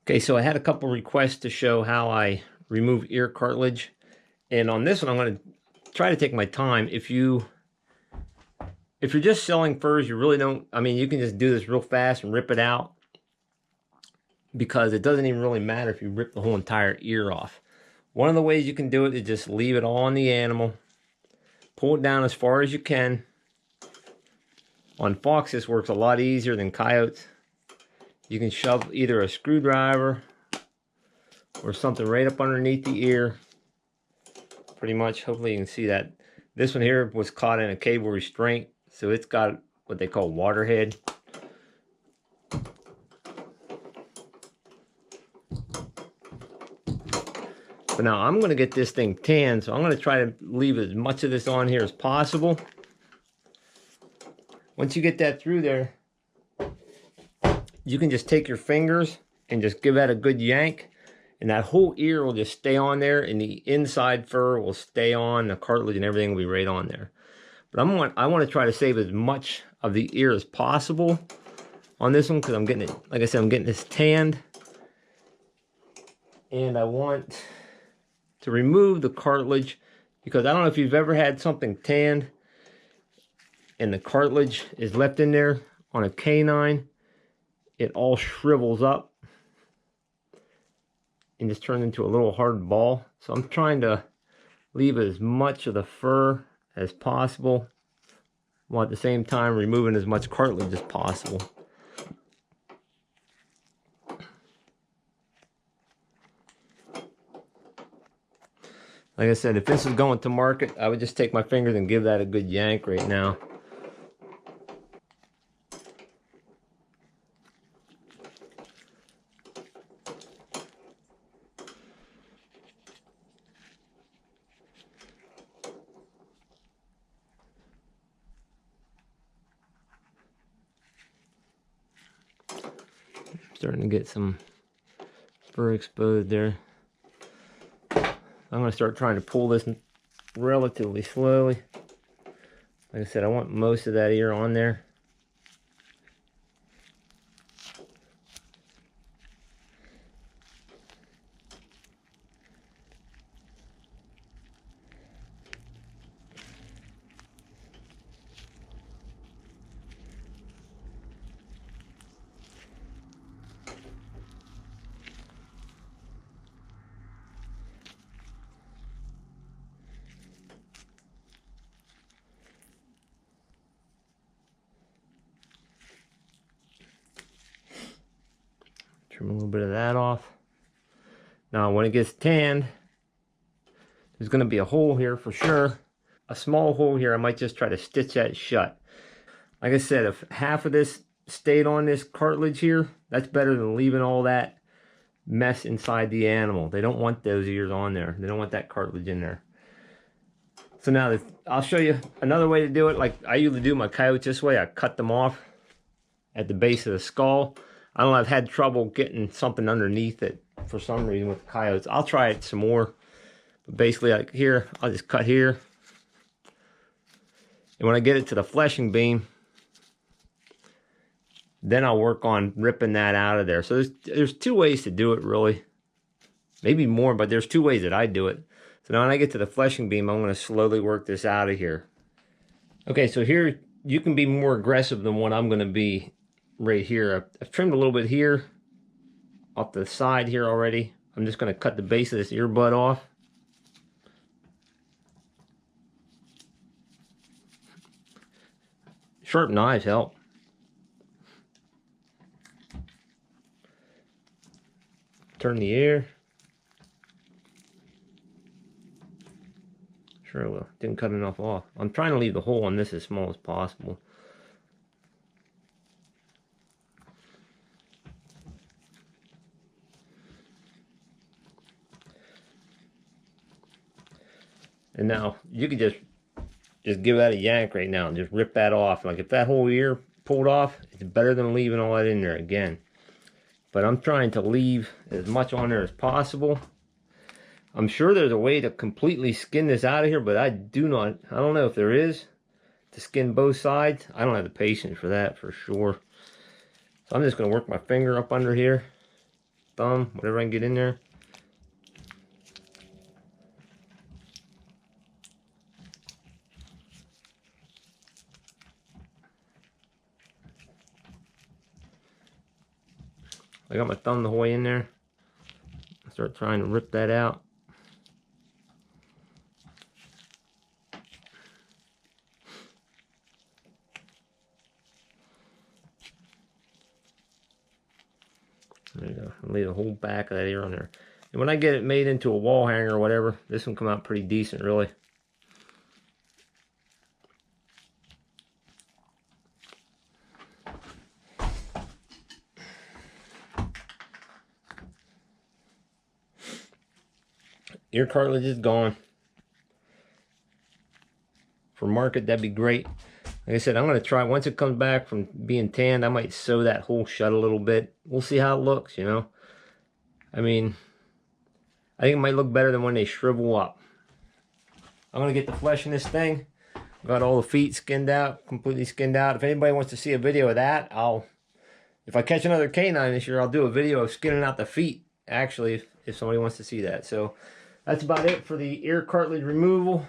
Okay, so I had a couple requests to show how I remove ear cartilage. And on this one, I'm going to try to take my time. If you're just selling furs, you really don't, I mean, you can just do this real fast and rip it out, because it doesn't even really matter if you rip the whole entire ear off. One of the ways you can do it is just leave it all on the animal. Pull it down as far as you can. On fox, this works a lot easier than coyotes. You can shove either a screwdriver or something right up underneath the ear. Pretty much, hopefully you can see that. This one here was caught in a cable restraint, so it's got what they call waterhead. But now I'm going to get this thing tanned, so I'm going to try to leave as much of this on here as possible. Once you get that through there, you can just take your fingers and just give that a good yank, and that whole ear will just stay on there, and the inside fur will stay on, the cartilage and everything will be right on there. But I want to try to save as much of the ear as possible on this one, because I'm getting it, like I said, I'm getting this tanned. And I want to remove the cartilage, because I don't know if you've ever had something tanned and the cartilage is left in there on a canine. It all shrivels up and just turns into a little hard ball. So I'm trying to leave as much of the fur as possible, while at the same time removing as much cartilage as possible. Like I said, if this is going to market, I would just take my fingers and give that a good yank right now. Starting to get some fur exposed there. I'm going to start trying to pull this relatively slowly. Like I said, I want most of that ear on there. Trim a little bit of that off. Now when it gets tanned, there's going to be a hole here for sure. A small hole here. I might just try to stitch that shut. Like I said, if half of this stayed on this cartilage here, that's better than leaving all that mess inside the animal. They don't want those ears on there. They don't want that cartilage in there. So now I'll show you another way to do it. Like I usually do my coyotes this way. I cut them off at the base of the skull. I don't know, I've had trouble getting something underneath it for some reason with the coyotes. I'll try it some more. But basically, like here, I'll just cut here. And when I get it to the fleshing beam, then I'll work on ripping that out of there. So there's two ways to do it, really. Maybe more, but there's two ways that I do it. So now when I get to the fleshing beam, I'm going to slowly work this out of here. Okay, so here, you can be more aggressive than what I'm going to be right here. I've trimmed a little bit here, off the side here already. I'm just going to cut the base of this earbud off. Sharp knives help. Turn the ear. Sure will. Didn't cut enough off. I'm trying to leave the hole on this as small as possible. And now you could just give that a yank right now and just rip that off. Like if that whole ear pulled off, it's better than leaving all that in there again. But I'm trying to leave as much on there as possible. I'm sure there's a way to completely skin this out of here, but I don't know if there is, to skin both sides. I don't have the patience for that for sure. So I'm just going to work my finger up under here. thumb, whatever I can get in there. I got my thumb the whole way in there. Start trying to rip that out. There you go. I'll leave the whole back of that ear on there. And when I get it made into a wall hanger or whatever, this one come out pretty decent, really. Ear cartilage is gone. For market, that'd be great. Like I said, I'm going to try, once it comes back from being tanned, I might sew that hole shut a little bit. We'll see how it looks, you know. I mean, I think it might look better than when they shrivel up. I'm going to get the flesh in this thing. Got all the feet skinned out, completely skinned out. If anybody wants to see a video of that, if I catch another canine this year, I'll do a video of skinning out the feet, actually, if somebody wants to see that. So that's about it for the ear cartilage removal.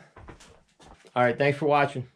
All right, thanks for watching.